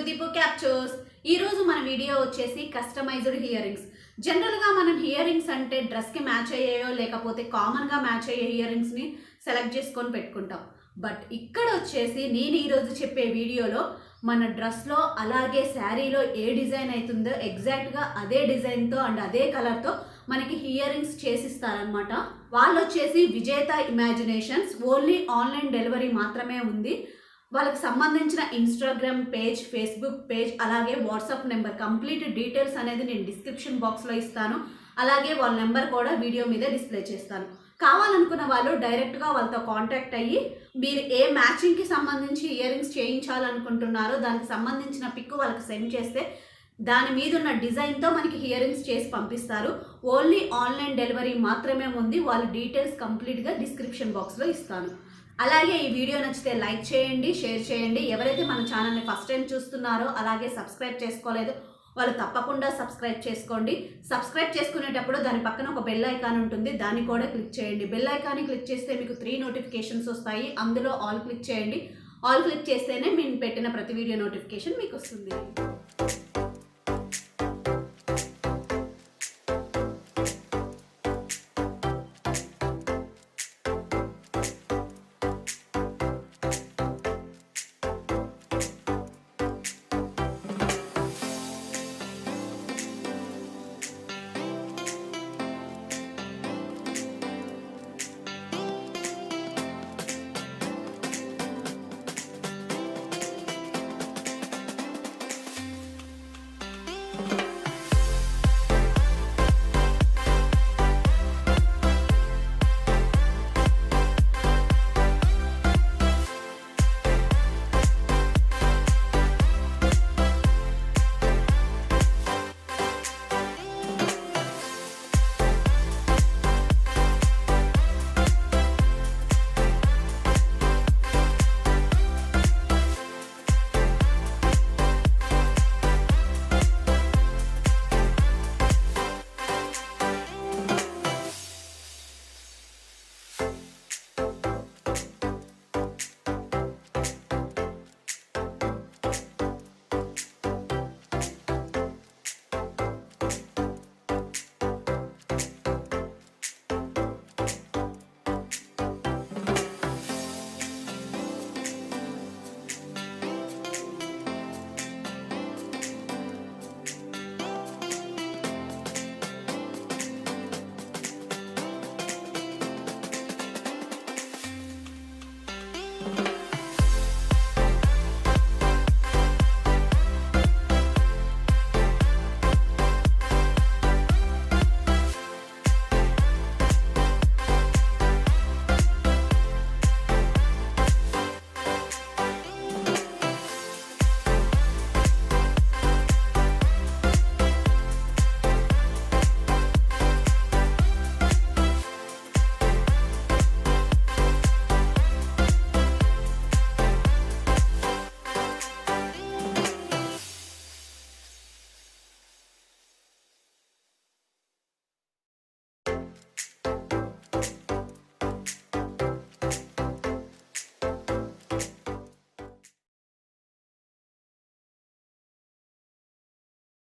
Deepu captures. ఈ రోజు మన వీడియో వచ్చేసి కస్టమైజ్డ్ హియర్ రింగ్స్. జనరల్ గా మనం హియర్ రింగ్స్ అంటే డ్రెస్ కి మ్యాచ్ అయ్యేయో లేకపోతే కామన్ గా మ్యాచ్ అయ్యే హియర్ రింగ్స్ ని సెలెక్ట్ చేసుకొని పెట్టుకుంటాం. బట్ ఇక్కడ వచ్చేసి నేను ఈ రోజు చెప్పే వీడియోలో మన డ్రెస్ లో అలాగే శారీలో ఏ డిజైన్ అవుతుందో ఎగ్జాక్ట్ గా అదే డిజైన్ తో అండ్ అదే కలర్ తో మనకి హియర్ రింగ్స్ చేసిస్తారనమాట. వాళ్ళు వచ్చేసి విజేత ఇమాజినేషన్స్. ఓన్లీ ఆన్లైన్ డెలివరీ మాత్రమే ఉంది. వాళ్ళకి సంబంధించిన ఇన్స్టాగ్రామ్ పేజ్, ఫేస్బుక్ పేజ్, అలాగే వాట్సాప్ నెంబర్, కంప్లీట్ డీటెయిల్స్ అనేది నేను డిస్క్రిప్షన్ బాక్స్లో ఇస్తాను. అలాగే వాళ్ళ నెంబర్ కూడా వీడియో మీద డిస్ప్లే చేస్తాను. కావాలనుకున్న వాళ్ళు డైరెక్ట్గా వాళ్ళతో కాంటాక్ట్ అయ్యి మీరు ఏ మ్యాచింగ్కి సంబంధించి ఇయర్ రింగ్స్ చేయించాలనుకుంటున్నారో దానికి సంబంధించిన పిక్ వాళ్ళకి సెండ్ చేస్తే దాని మీద ఉన్న డిజైన్తో మనకి హియర్ రింగ్స్ చేసి పంపిస్తారు. ఓన్లీ ఆన్లైన్ డెలివరీ మాత్రమే ఉంది. వాళ్ళ డీటెయిల్స్ కంప్లీట్గా డిస్క్రిప్షన్ బాక్స్లో ఇస్తాను. అలాగే ఈ వీడియో నచ్చితే లైక్ చేయండి, షేర్ చేయండి. ఎవరైతే మన ఛానల్ని ఫస్ట్ టైం చూస్తున్నారో అలాగే సబ్స్క్రైబ్ చేసుకోలేదో వాళ్ళు తప్పకుండా సబ్స్క్రైబ్ చేసుకోండి. సబ్స్క్రైబ్ చేసుకునేటప్పుడు దాని పక్కన ఒక బెల్ ఐకాన్ ఉంటుంది, దాన్ని కూడా క్లిక్ చేయండి. బెల్ ఐకాన్ని క్లిక్ చేస్తే మీకు 3 నోటిఫికేషన్స్ వస్తాయి. అందులో ఆల్ క్లిక్ చేయండి. ఆల్ క్లిక్ చేస్తేనే మేము పెట్టిన ప్రతి వీడియో నోటిఫికేషన్ మీకు వస్తుంది.